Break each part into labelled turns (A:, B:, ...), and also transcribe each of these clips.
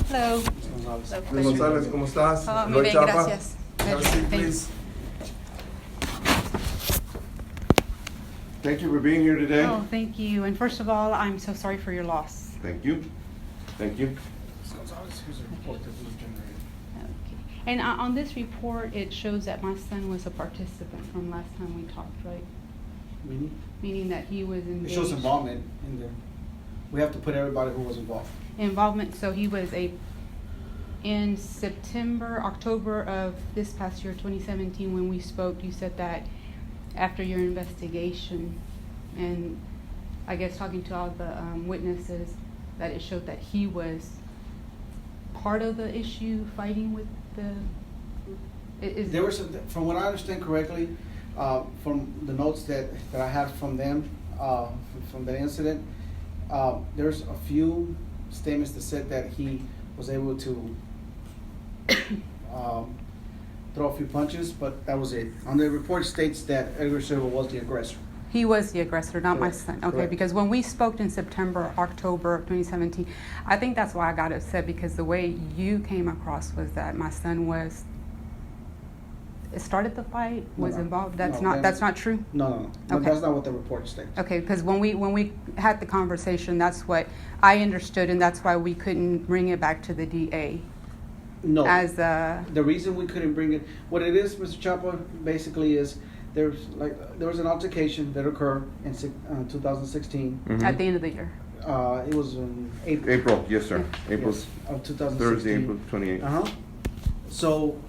A: Hello.
B: Ms. González, ¿cómo estás?
A: Muy
B: Eloy
A: bien,
B: Chapa.
A: gracias.
B: Have a seat, please. Thank you for being here today.
A: Oh, thank you. And first of all, I'm so sorry for your loss.
B: Thank you. Thank you.
C: Ms. Gonzalez, here's a report that was generated.
A: Okay. And on this report, it shows that my son was a participant from last time we talked, right?
C: Meaning?
A: Meaning that he was
C: It
A: engaged.
C: shows involvement in there. We have to put everybody who was involved.
A: Involvement, so he was in September, October of this past year, 2017, when we spoke, you said that after your investigation and I guess talking to all the witnesses, that it showed that he was part of the issue, fighting with the.
C: There were some, from what I understand correctly, from the notes that I had from them, from the incident, there's a few statements that said that he was able to throw a few punches, but that was it. On the report states that Edgar Silva was the aggressor.
A: He was the aggressor, not my
C: Correct.
A: son. Okay,
C: Correct.
A: because when we spoke in September, October of 2017, I think that's why I got upset, because the way you came across was that my son started the fight, was
C: No.
A: involved.
C: No,
A: That's not true?
C: No.
A: Okay.
C: That's not what the report states.
A: Okay, because when we had the conversation, that's what I understood, and that's why we couldn't bring it back to the DA.
C: No.
A: As a,
C: The reason we couldn't bring it, what it is, Mr. Chapa, basically is there was an altercation that occurred in 2016.
A: at the end of the year.
C: It was in April.
B: April, yes, sir. April,
C: Yes, of 2016.
B: Thursday, April 28th.
C: So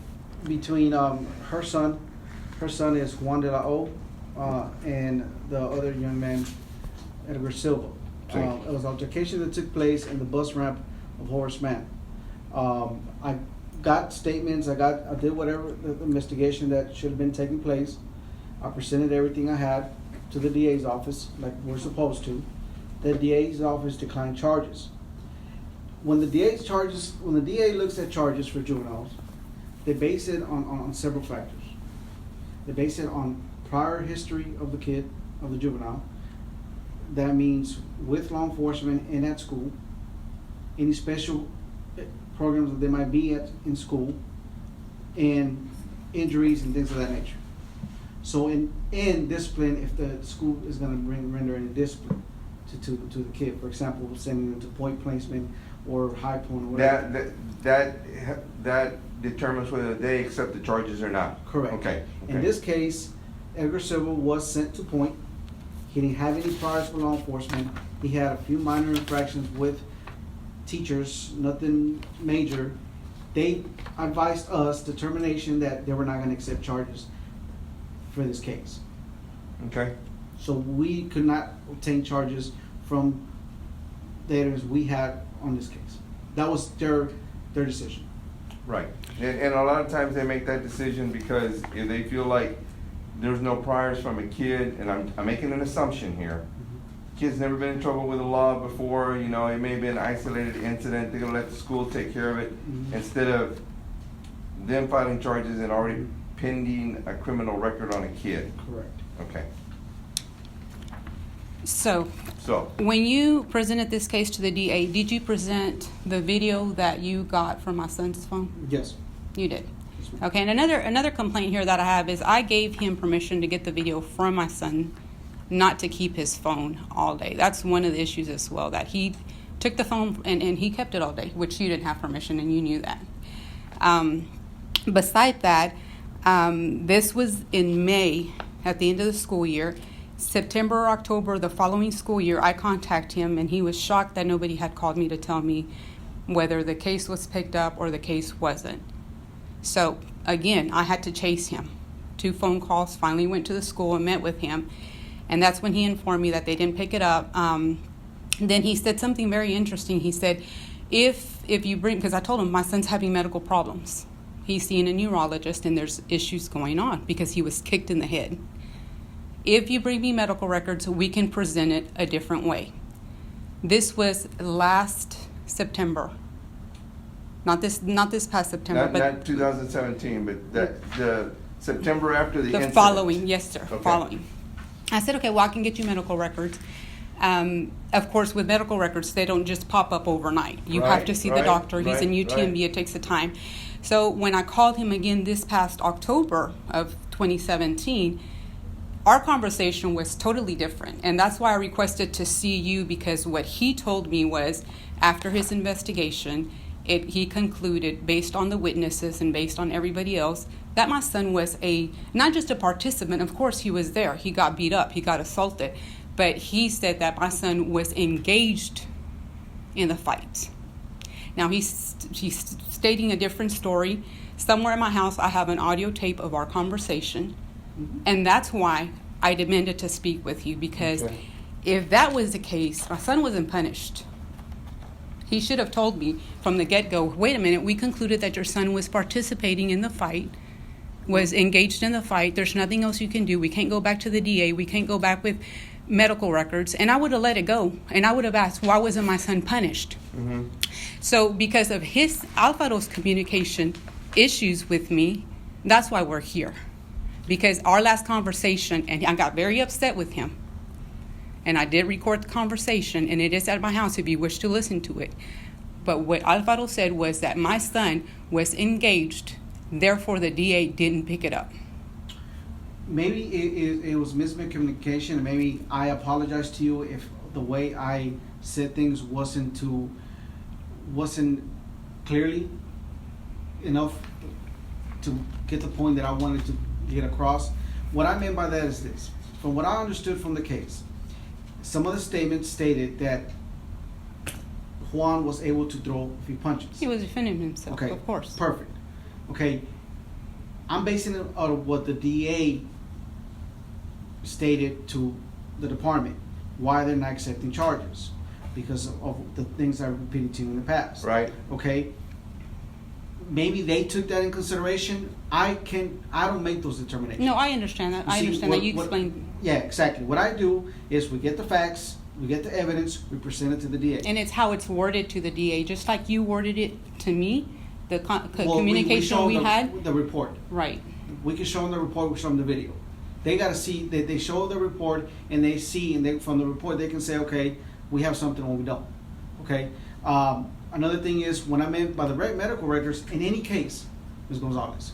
C: between her son is Juan de la O, and the other young man, Edgar Silva.
B: Sí.
C: It was an altercation that took place in the bus ramp of Horace Mann. I got statements. I did whatever the investigation that should have been taking place. I presented everything I had to the DA's office, like we're supposed to. The DA's office declined charges. When the DA looks at charges for juveniles, they base it on several factors. They base it on prior history of the kid, of the juvenile. That means with law enforcement and at school, any special programs that they might be at in school, and injuries and things of that nature. So in discipline, if the school is going to render any discipline to the kid, for example, sending them to point placement or high point or whatever.
B: That determines whether they accept the charges or not.
C: Correct.
B: Okay.
C: In this case, Edgar Silva was sent to point. He didn't have any priors for law enforcement. He had a few minor infractions with teachers, nothing major. They advised us determination that they were not going to accept charges for this case.
B: Okay.
C: So we could not obtain charges from the evidence we had on this case. That was their decision.
B: Right. And a lot of times they make that decision because if they feel like there's no priors from a kid, and I'm making an assumption here. Kid's never been in trouble with the law before, it may have been an isolated incident, they're gonna let the school take care of it, instead of them filing charges and already pending a criminal record on a kid.
C: Correct.
B: Okay.
A: So
B: So,
A: when you presented this case to the DA, did you present the video that you got from my son's phone?
C: Yes.
A: You did.
C: Yes, ma'am.
A: Okay, and another complaint here that I have is I gave him permission to get the video from my son, not to keep his phone all day. That's one of the issues as well, that he took the phone and he kept it all day, which you didn't have permission and you knew that. Beside that, this was in May at the end of the school year. September or October the following school year, I contacted him and he was shocked that nobody had called me to tell me whether the case was picked up or the case wasn't. So again, I had to chase him. 2 phone calls, finally went to the school and met with him. And that's when he informed me that they didn't pick it up. Then he said something very interesting. He said, if you bring, because I told him my son's having medical problems. He's seeing a neurologist and there's issues going on because he was kicked in the head. If you bring me medical records, we can present it a different way. This was last September. Not this past September, but
B: not 2017, but the September after the
A: the
B: incident.
A: following, yes, sir,
B: Okay.
A: following. I said, okay, well, I can get you medical records. Of course, with medical records, they don't just pop up overnight. You have to see the doctor. He's in UTMB. It takes a time. So when I called him again this past October of 2017, our conversation was totally different. And that's why I requested to see you, because what he told me was, after his investigation, he concluded, based on the witnesses and based on everybody else, that my son was not just a participant. Of course, he was there. He got beat up. He got assaulted. But he said that my son was engaged in the fight. Now, he's stating a different story. Somewhere in my house, I have an audio tape of our conversation. Mm-hmm. And that's why I demanded to speak with you, because if that was the case, my son wasn't punished. He should have told me from the get-go, wait a minute, we concluded that your son was participating in the fight, was engaged in the fight. There's nothing else you can do. We can't go back to the DA. We can't go back with medical records. And I would have let it go. And I would have asked, why wasn't my son punished? Mm-hmm. So because of Alfaro's communication issues with me, that's why we're here. Because our last conversation, and I got very upset with him. And I did record the conversation, and it is at my house if you wish to listen to it. But what Alfaro said was that my son was engaged, therefore the DA didn't pick it up.
C: Maybe it was miscommunication, and maybe I apologize to you if the way I said things wasn't clearly enough to get the point that I wanted to get across. What I meant by that is this. From what I understood from the case, some of the statements stated that Juan was able to throw a few punches.
A: He was defending himself,
C: okay,
A: of course.
C: Perfect. Okay, I'm basing it out of what the DA stated to the department, why they're not accepting charges, because of the things I repeated to you in the past.
B: Right.
C: Okay. Maybe they took that in consideration. I don't make those determinations.
A: No, I understand that. I understand that. You explained.
C: Yeah, exactly. What I do is we get the facts, we get the evidence, we present it to the DA.
A: And it's how it's worded to the DA, just like you worded it to me, the communication we had.
C: The report.
A: Right.
C: We can show them the report, we show them the video. They got to see, they show the report, and they see, and from the report they can say, okay, we have something or we don't. Okay? Another thing is, when I meant by the medical records, in any case, Ms. Gonzalez,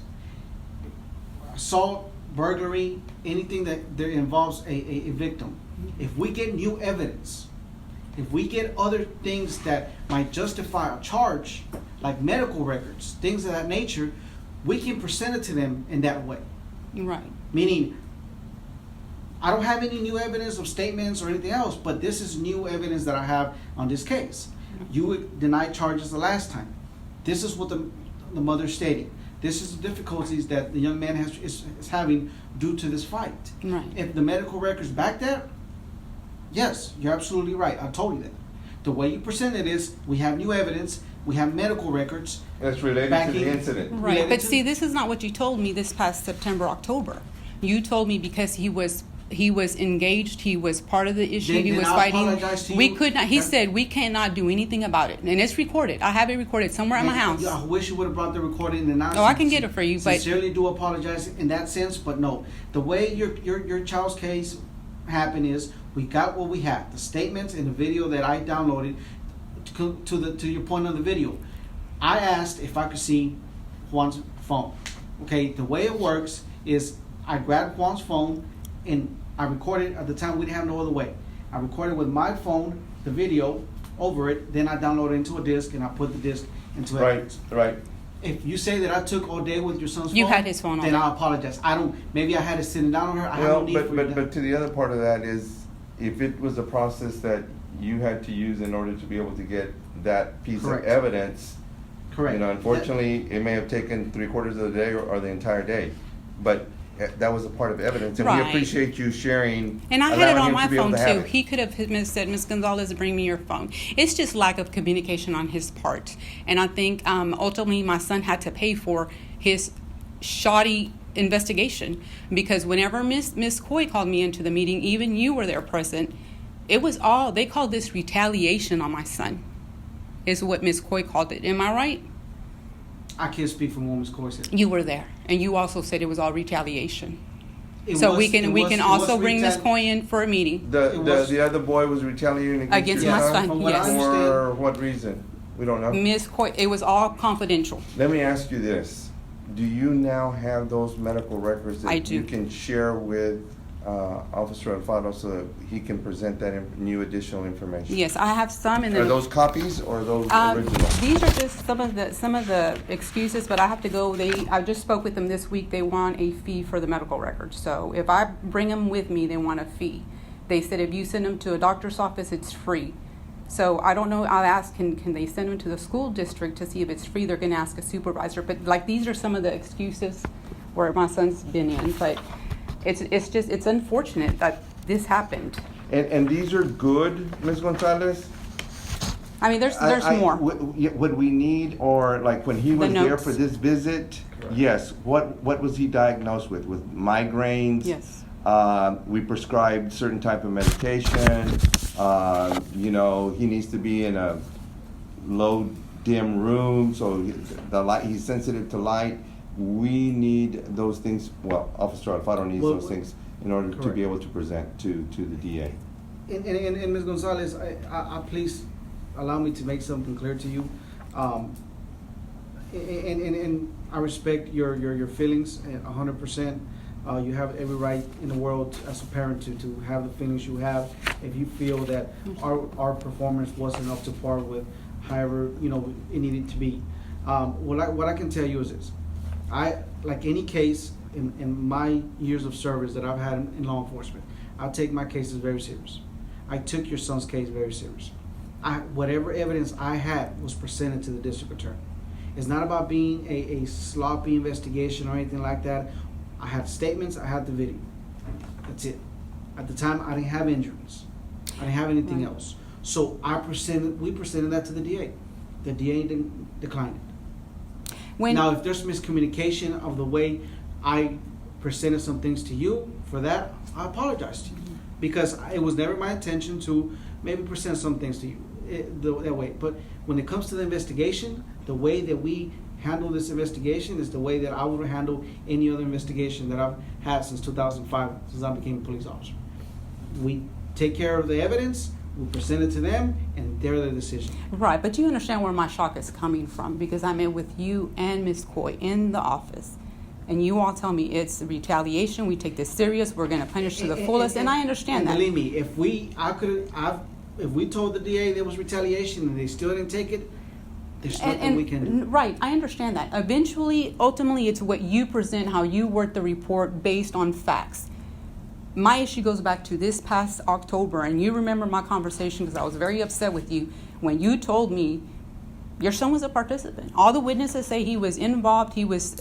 C: assault, burglary, anything that involves a victim, if we get new evidence, if we get other things that might justify a charge, like medical records, things of that nature, we can present it to them in that way.
A: Right.
C: Meaning, I don't have any new evidence of statements or anything else, but this is new evidence that I have on this case. You denied charges the last time. This is what the mother stated. This is the difficulties that the young man is having due to this fight.
A: Right.
C: If the medical records back that, yes, you're absolutely right. I told you that. The way you present it is, we have new evidence, we have medical records.
B: That's related to the incident.
A: Right. But see, this is not what you told me this past September, October. You told me because he was engaged, he was part of the issue, he was fighting. We could not, he said, we cannot do anything about it. And it's recorded. I have it recorded somewhere at my house.
C: I wish you would have brought the recording and not.
A: Oh, I can get it for you. But
C: sincerely do apologize in that sense, but no. The way your child's case happened is, we got what we had. The statements and the video that I downloaded to your point on the video. I asked if I could see Juan's phone. Okay, the way it works is, I grabbed Juan's phone and I recorded. At the time, we didn't have no other way. I recorded with my phone the video over it, then I downloaded it into a disc and I put the disc into evidence.
B: Right.
C: If you say that I took all day with your son's phone,
A: you had his phone on,
C: then I apologize. Maybe I had it sitting down on her. I have no need for that.
B: But to the other part of that is, if it was a process that you had to use in order to be able to get that piece
C: Correct.
B: of evidence,
C: Correct.
B: Unfortunately, it may have taken 3/4 of the day or the entire day, but that was a part of evidence, and
A: right.
B: we appreciate you sharing.
A: And I had it on my phone too.
B: It.
A: He could have said, Ms. Gonzalez, bring me your phone. It's just lack of communication on his part. And I think ultimately my son had to pay for his shoddy investigation, because whenever Miss Coy called me into the meeting, even you were there present, it was all, they called this retaliation on my son, is what Miss Coy called it. Am I right?
C: I can't speak for what Ms. Coy said.
A: You were there, and you also said it was all retaliation.
C: It
A: So
C: was-
A: we can
C: it was
A: also bring Ms.
C: retali-
A: Coy in for a meeting.
B: The other boy was retaliating
A: Against
B: against your
A: my
B: son?
A: son,
C: From what I
A: yes.
C: understand-
B: For what reason? We don't know.
A: Ms. Coy, it was all confidential.
B: Let me ask you this. Do you now have those medical records that
A: I do.
B: you can share with Officer Alfaro so that he can present that new additional information?
A: Yes, I have some in
B: Are
A: the.
B: those copies or are those original?
A: These are just some of the excuses, but I have to go. I just spoke with them this week. They want a fee for the medical records. So if I bring them with me, they want a fee. They said if you send them to a doctor's office, it's free. So I don't know. I'll ask, can they send them to the school district to see if it's free? They're going to ask a supervisor. But like these are some of the excuses where my son's been in. But it's unfortunate that this happened.
B: And these are good, Ms. Gonzalez?
A: I mean, there's more.
B: Would we need, or like when he was there
A: notes.
B: for this visit, yes, what was he diagnosed with? With migraines?
A: Yes.
B: We prescribed certain type of medication. He needs to be in a low dim room, so the light, he's sensitive to light. We need those things. Well, Officer Alfaro needs those things in order to
C: Correct.
B: be able to present to the DA.
C: And Ms. Gonzalez, I please allow me to make something clear to you. And I respect your feelings 100%. You have every right in the world as a parent to have the feelings you have. If you feel that our performance wasn't up to par with however it needed to be, what I can tell you is this: I, like any case in my years of service that I've had in law enforcement, I take my cases very serious. I took your son's case very serious. Whatever evidence I had was presented to the district attorney. It's not about being a sloppy investigation or anything like that. I had statements, I had the video. That's it. At the time, I didn't have injuries. I didn't have anything else. So we presented that to the DA. The DA declined it. Now, if there's miscommunication of the way I presented some things to you, for that, I apologize to you. Because it was never my intention to maybe present some things to you that way. But when it comes to the investigation, the way that we handle this investigation is the way that I would handle any other investigation that I've had since 2005, since I became a police officer. We take care of the evidence, we present it to them, and they're the decision.
A: Right, but you understand where my shock is coming from, because I met with you and Ms. Coy in the office, and you all tell me it's retaliation, we take this serious, we're going to punish to the fullest, and I understand that.
C: Believe me, if we told the DA there was retaliation and they still didn't take it, there's nothing we can do.
A: Right, I understand that. Ultimately, it's what you present, how you work the report based on facts. My issue goes back to this past October, and you remember my conversation because I was very upset with you when you told me your son was a participant. All the witnesses say he was involved. He was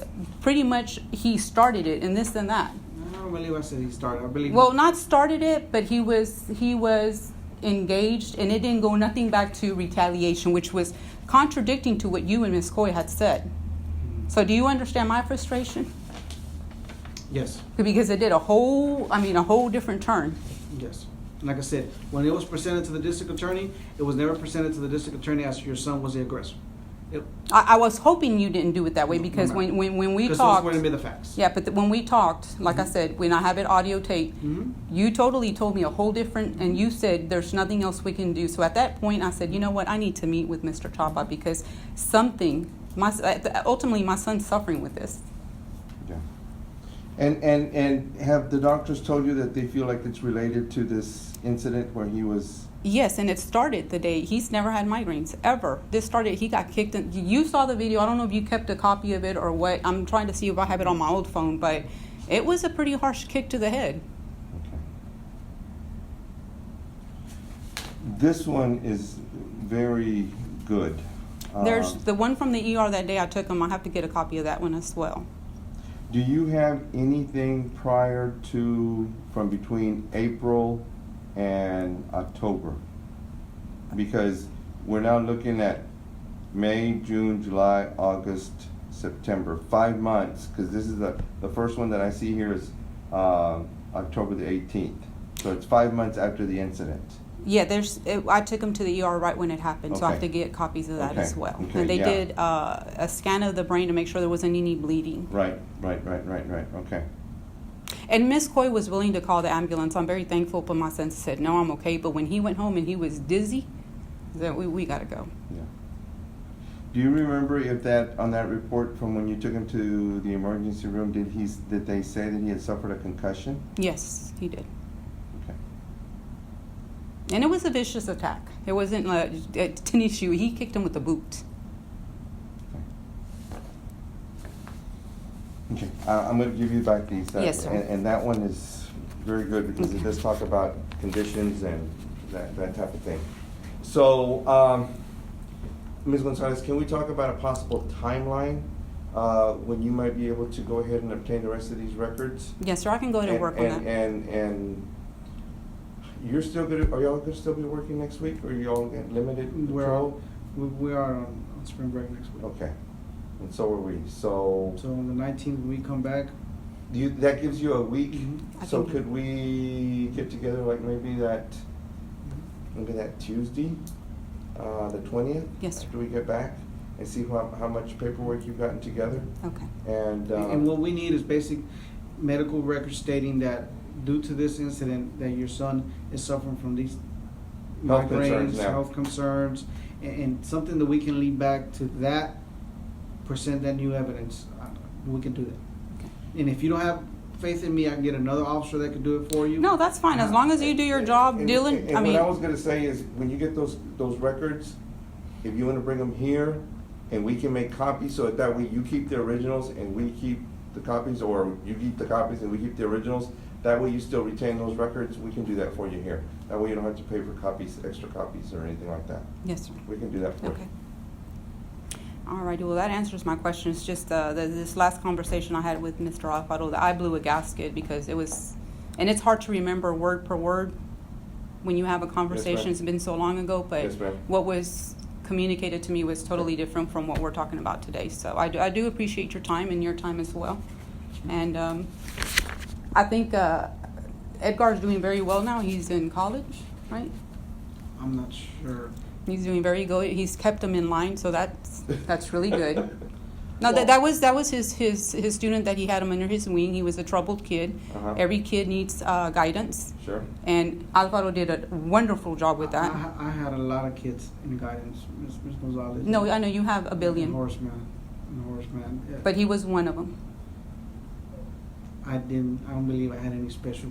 A: he started it and this and that.
C: I don't believe I said he started. I believe.
A: Well, not started it, but he was engaged, and it didn't go nothing back to retaliation, which was contradicting to what you and Ms. Coy had said. So do you understand my frustration?
C: Yes.
A: Because it did a whole different turn.
C: Yes. Like I said, when it was presented to the district attorney, it was never presented to the district attorney as your son was the aggressor.
A: I was hoping you didn't do it that way, because when we
C: because
A: talked,
C: those were the facts.
A: yeah, but when we talked, like I said, when I have it audio tape, you totally told me a whole different, and you said there's nothing else we can do. So at that point, I said, you know what, I need to meet with Mr. Chapa, because ultimately my son's suffering with this.
B: Yeah. And have the doctors told you that they feel like it's related to this incident where he was?
A: Yes, and it started the day he's never had migraines ever. This started, he got kicked in. You saw the video. I don't know if you kept a copy of it or what. I'm trying to see if I have it on my old phone, but it was a pretty harsh kick to the head.
B: Okay. This one is very good.
A: There's the one from the ER that day I took him. I have to get a copy of that one as well.
B: Do you have anything prior to, from between April and October? Because we're now looking at May, June, July, August, September, 5 months, because this is the first one that I see here is October the 18th. So it's 5 months after the incident.
A: Yeah, I took him to the ER right when it happened, so I have to get copies of that as well.
B: Okay,
A: And they
B: yeah.
A: did a scan of the brain to make sure there wasn't any bleeding.
B: Right, okay.
A: And Miss Coy was willing to call the ambulance. I'm very thankful, but my son said, no, I'm okay. But when he went home and he was dizzy, that we got to go.
B: Yeah. Do you remember if that, on that report from when you took him to the emergency room, did they say that he had suffered a concussion?
A: Yes, he did.
B: Okay.
A: And it was a vicious attack. It wasn't a tennis shoe. He kicked him with a boot.
B: Okay, I'm going to give you back these.
A: Yes, sir.
B: And that one is very good because it does talk about conditions and that type of thing. So, Ms. Gonzalez, can we talk about a possible timeline when you might be able to go ahead and obtain the rest of these records?
A: Yes, sir. I can go ahead and work on that.
B: And you're still are y'all going to still be working next week, or are y'all limited patrol?
C: We are on spring break next week.
B: Okay. And so are we. So
C: on the 19th, we come back.
B: that gives you a week.
C: Mm-hmm.
B: So could we get together like maybe that Tuesday, the 20th?
A: Yes, sir.
B: After we get back, and see how much paperwork you've gotten together.
A: Okay.
C: And what we need is basic medical records stating that due to this incident, that your son is suffering from these
B: Health concerns
C: migraines,
B: now.
C: health concerns, and something that we can lead back to that, present that new evidence. We can do that.
A: Okay.
C: And if you don't have faith in me, I can get another officer that can do it for you.
A: No, that's fine. As long as you do your job, Dylan.
B: And
A: I mean,
B: what I was going to say is, when you get those records, if you want to bring them here, and we can make copies, so that way you keep the originals and we keep the copies, or you keep the copies and we keep the originals. That way you still retain those records. We can do that for you here. That way you don't have to pay for copies, extra copies, or anything like that.
A: yes, sir.
B: We can do that for
A: Okay.
B: you.
A: All righty. Well, that answers my question. It's just this last conversation I had with Mr. Alfaro, that I blew a gasket because it was, and it's hard to remember word per word when you have a conversation.
B: ma'am.
A: It's been so long ago, but
B: Yes, ma'am.
A: what was communicated to me was totally different from what we're talking about today. So I do appreciate your time and your time as well. And I think Edgar's doing very well now. He's in college, right?
C: I'm not sure.
A: He's doing very good. He's kept them in line, so that's really good. No, that was his student that he had him under his wing. He was a troubled kid.
B: Uh-huh.
A: Every kid needs guidance.
B: Sure.
A: And Alfaro did a wonderful job with that.
C: I had a lot of kids in guidance, Ms. Gonzalez.
A: No, I know you have a billion,
C: Horseman. Yeah.
A: but he was one of them.
C: I don't believe I had any special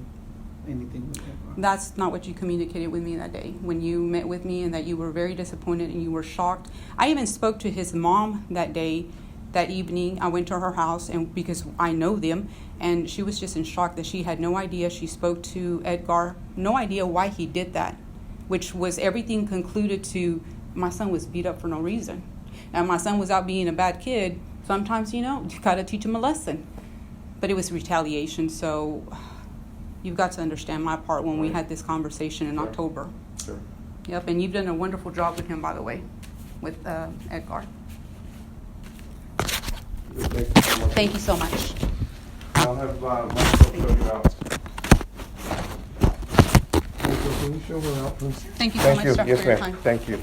C: anything with that.
A: That's not what you communicated with me that day when you met with me, and that you were very disappointed and you were shocked. I even spoke to his mom that day, that evening. I went to her house, and because I know them, and she was just in shock that she had no idea. She spoke to Edgar, no idea why he did that, which was everything concluded to my son was beat up for no reason. And my son was out being a bad kid. Sometimes, you got to teach him a lesson. But it was retaliation, so you've got to understand my part when we had this conversation in
B: Sure.
A: October.
B: Sure.
A: Yep, and you've done a wonderful job with him, by the way, with Edgar.
B: Thank you so much.
A: Thank you so much.
B: I'll have Michael show you out. Michael, can you show her out, please?
A: Thank you so much, sir,
B: Yes,
A: for your
B: ma'am.
A: time.
B: Thank you.